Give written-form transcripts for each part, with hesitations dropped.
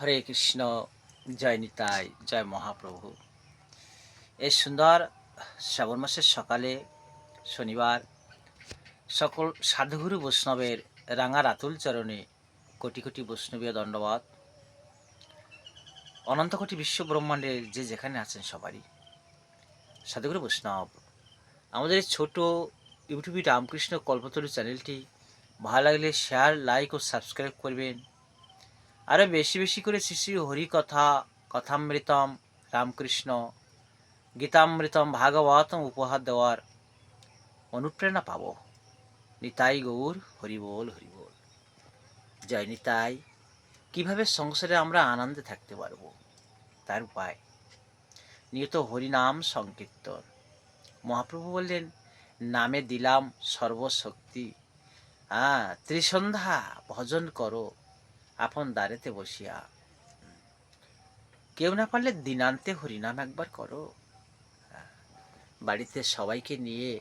হরে কৃষ্ণ, জয় নিতাই, জয় মহাপ্রভু। এই সুন্দর শ্রাবণ মাসের সকালে শনিবার সকল সাধুগুরু বৈষ্ণবের রাঙা রাতুল চরণে কোটি কোটি বৈষ্ণবীয় দণ্ডবাদ। অনন্ত কোটি বিশ্ব ব্রহ্মাণ্ডের যে যেখানে আছেন সবারই সাধুগুরু বৈষ্ণব। আমাদের এই ছোট ইউটিউবে রামকৃষ্ণ কল্পতরু চ্যানেলটি ভালো লাগলে শেয়ার, লাইক ও সাবস্ক্রাইব করবেন। আরও বেশি বেশি করে শ্রী শ্রী হরিকথা, কথামৃতম, রামকৃষ্ণ গীতামৃতম, ভাগবতম উপহার দেওয়ার অনুপ্রেরণা পাব। নিতাই গৌর, হরিবোল হরিবোল। জয় নিতাই। কিভাবে সংসারে আমরা আনন্দে থাকতে পারবো তার উপায় নিয়ত হরিনাম সংকীর্তন। মহাপ্রভু বললেন, নামে দিলাম সর্বশক্তি। ত্রিসন্ধ্যা ভজন করো আপন দ্বারেতে বসিয়া। কেউ না পারলে দিনান্তে হরিনাম একবার করো। বাড়িতে সবাইকে নিয়ে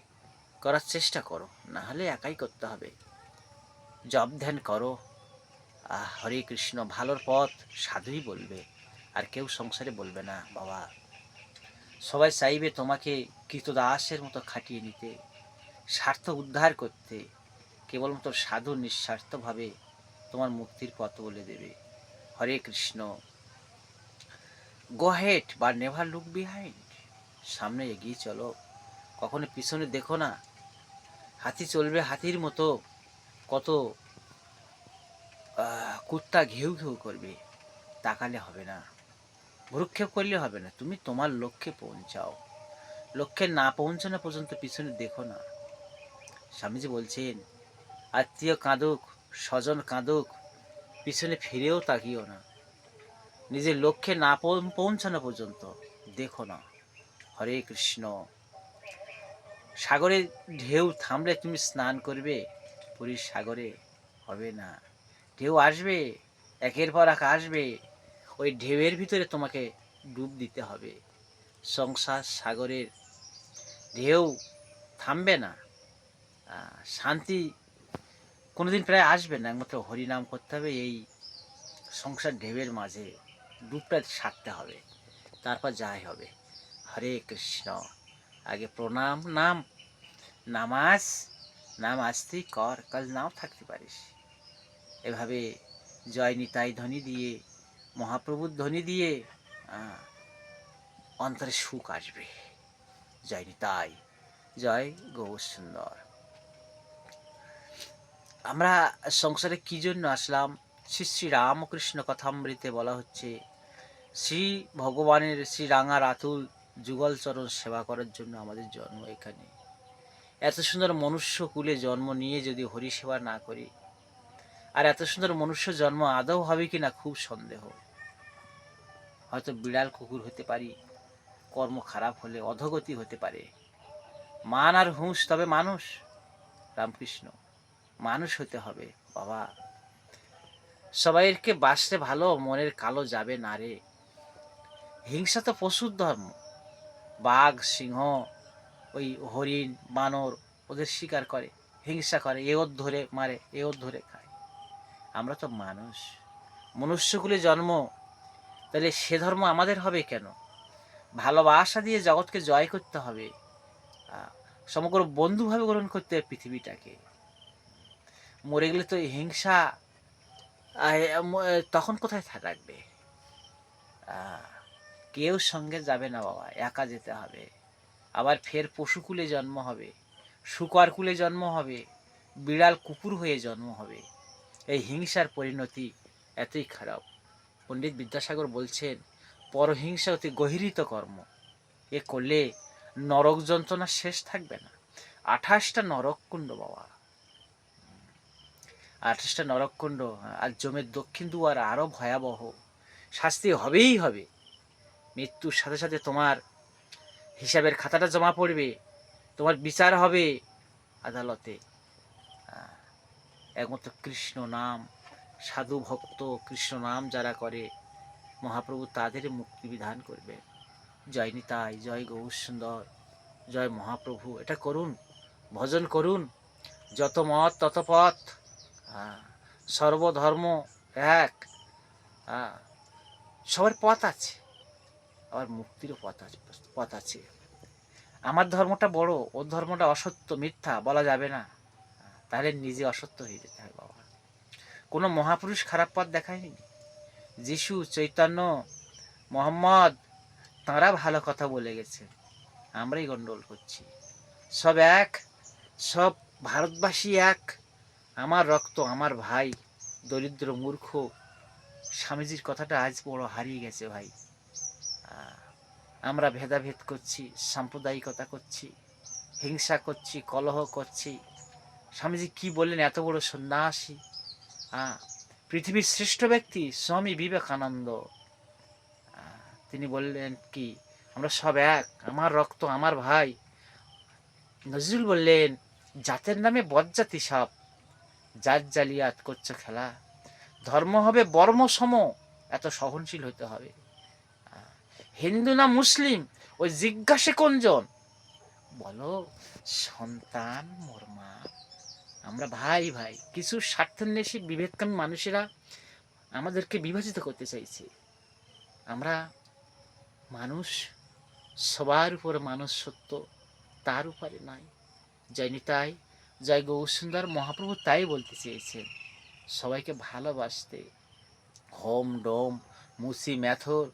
করার চেষ্টা করো, না হলে একাই করতে হবে। জপ ধ্যান করো। হরে কৃষ্ণ, ভালোর পথ সাধুই বলবে, আর কেউ সংসারে বলবে না বাবা। সবাই চাইবে তোমাকে কৃতদাসের মতো খাটিয়ে নিতে, স্বার্থ উদ্ধার করতে। কেবলমাত্র সাধু নিঃস্বার্থভাবে তোমার মুক্তির পথ বলে দেবে। হরে কৃষ্ণ। গো হেড বা নেভার লুক বিহাইন্ড। সামনে এগিয়ে চলো, কখনো পিছনে দেখো না। হাতি চলবে হাতির মতো, কত কুত্তা ঘেউ ঘেউ করবে, তাকালে হবে না, ভ্রুক্ষেপ করলে হবে না। তুমি তোমার লক্ষ্যে পৌঁছাও। লক্ষ্যে না পৌঁছানো পর্যন্ত পিছনে দেখো না। স্বামীজি বলছেন, আত্মীয় কাঁদুক, স্বজন কাঁদুক, পিছনে ফিরেও তাকিও না। নিজের লক্ষ্যে না পৌঁছানো পর্যন্ত দেখো না। হরে কৃষ্ণ। সাগরে ঢেউ থামলে তুমি স্নান করবে, পুরীর সাগরে হবে না। ঢেউ আসবে, একের পর এক আসবে, ওই ঢেউয়ের ভিতরে তোমাকে ডুব দিতে হবে। সংসার সাগরের ঢেউ থামবে না, শান্তি কোনোদিন প্রায় আসবে না। একমাত্র হরিনাম করতে হবে, এই সংসার ঢেউয়ের মাঝে ডুবটা সারতে হবে, তারপর যাই হবে। হরে কৃষ্ণ। আগে প্রণাম, নামাজ, নাম আসতেই কর, কাল নাও থাকতে পারিস। এভাবে জয় নিতাই ধ্বনি দিয়ে, মহাপ্রভুর ধ্বনি দিয়ে অন্তরে সুখ আসবে। জয় নিতাই, জয় গৌর সুন্দর। আমরা সংসারে কি জন্য আসলাম? শ্রী শ্রী রামকৃষ্ণ কথামৃতে বলা হচ্ছে, শ্রী ভগবানের শ্রী রাঙা রাতুল যুগল চরণ সেবা করার জন্য আমাদের জন্ম এখানে। এত সুন্দর মনুষ্য কুলে জন্ম নিয়ে যদি হরি সেবা না করি, আর এত সুন্দর মনুষ্য জন্ম আদৌ হবে কিনা খুব সন্দেহ। হয়তো বিড়াল কুকুর হতে পারি, কর্ম খারাপ হলে অধগতি হতে পারে। মান আর হুঁশ, তবে মানুষ। রামকৃষ্ণ, মানুষ হতে হবে বাবা। সবাইকে বাঁচতে ভালো, মনের কালো যাবে না রে। হিংসা তো পশুর ধর্ম। বাঘ, সিংহ, ওই হরিণ, বানর ওদের শিকার করে, হিংসা করে, এ ওর ধরে মারে, এ ওর ধরে খায়। আমরা তো মানুষ, মনুষ্যকুলে জন্ম, তাহলে সে ধর্ম আমাদের হবে কেন? ভালোবাসা দিয়ে জগৎকে জয় করতে হবে, সমগ্র বন্ধুভাবে গ্রহণ করতে হবে পৃথিবীটাকে। মরে গেলে তো হিংসা তখন কোথায় থাকবে? কেউ সঙ্গে যাবে না বাবা, একা যেতে হবে। আবার ফের পশুকুলে জন্ম হবে, শুকর কুলে জন্ম হবে, বিড়াল কুকুর হয়ে জন্ম হবে। এই হিংসার পরিণতি এতই খারাপ। পণ্ডিত বিদ্যাসাগর বলছেন, পরহিংসা অতি গহিরিত কর্ম, এ করলে নরক যন্ত্রণা শেষ থাকবে না। 28টা নরককুণ্ড বাবা, 28টা নরককুণ্ড। আর জমের দক্ষিণ দুয়ার আরও ভয়াবহ, শাস্তি হবেই হবে। মৃত্যুর সাথে সাথে তোমার হিসাবের খাতাটা জমা পড়বে, তোমার বিচার হবে আদালতে। একমাত্র কৃষ্ণ নাম, সাধু ভক্ত কৃষ্ণ নাম যারা করে, মহাপ্রভু তাদের মুক্তি বিধান করবে। জয় নিতাই, জয় গৌর সুন্দর, জয় মহাপ্রভু। এটা করুন, ভজন করুন। যত মত তত পথ, সর্বধর্ম এক। সবার পথ আছে, আবার মুক্তিরও পথ আছে। আমার ধর্মটা বড়, ওর ধর্মটা অসত্য মিথ্যা বলা যাবে না, তাহলে নিজে অসত্য হয়ে যেতে হয় বাবা। কোনো মহাপুরুষ খারাপ পথ দেখায়নি। যিশু, চৈতন্য, মোহাম্মদ, তাঁরা ভালো কথা বলে গেছেন, আমরাই গন্ডগোল করছি। সব এক, সব ভারতবাসী এক, আমার রক্ত আমার ভাই। দরিদ্র মূর্খ স্বামীজির কথাটা আজ বড় হারিয়ে গেছে ভাই। আমরা ভেদাভেদ করছি, সাম্প্রদায়িকতা করছি, হিংসা করছি, কলহ করছি। স্বামীজি কি বললেন, এত বড় সন্ন্যাসী, পৃথিবীর শ্রেষ্ঠ ব্যক্তি স্বামী বিবেকানন্দ, তিনি বললেন কি আমরা সব এক, আমার রক্ত আমার ভাই। নজরুল বললেন জাতের নামে বজ্জাতি সব, জাত জালিয়াত করছো খেলা, ধর্ম হবে বর্ম সম, এত সহনশীল হতে হবে। হিন্দু না মুসলিম ওই জিজ্ঞাসে কোনজন, বলো সন্তান মোর মা। আমরা ভাই ভাই। কিছু স্বার্থান্বেষী বিভেদকামী মানুষেরা আমাদেরকে বিভাজিত করতে চাইছে। আমরা মানুষ, সবার উপরে মানুষ সত্য, তার উপরে নাই। জয় নিতাই, জয় গৌরসুন্দর মহাপ্রভু তাই বলতে চেয়েছেন, সবাইকে ভালোবাসতে। হোম ডোম মুসি ম্যাথর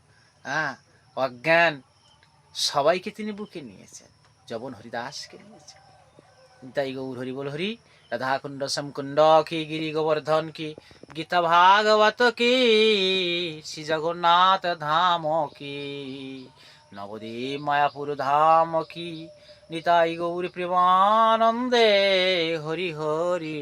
অজ্ঞান সবাইকে তিনি বুকে নিয়েছেন, যবন হরিদাসকে নিয়েছেন। তাই গৌর হরি বল হরি। রাধাকুণ্ড সমকুণ্ড কি, গিরি গোবর্ধন কি, গীতা ভাগবত কি, শ্রী জগন্নাথ ধাম কি, নবদ্বীপ মায়াপুর ধাম কি, নিতাই গৌর প্রেমানন্দে হরি হরি।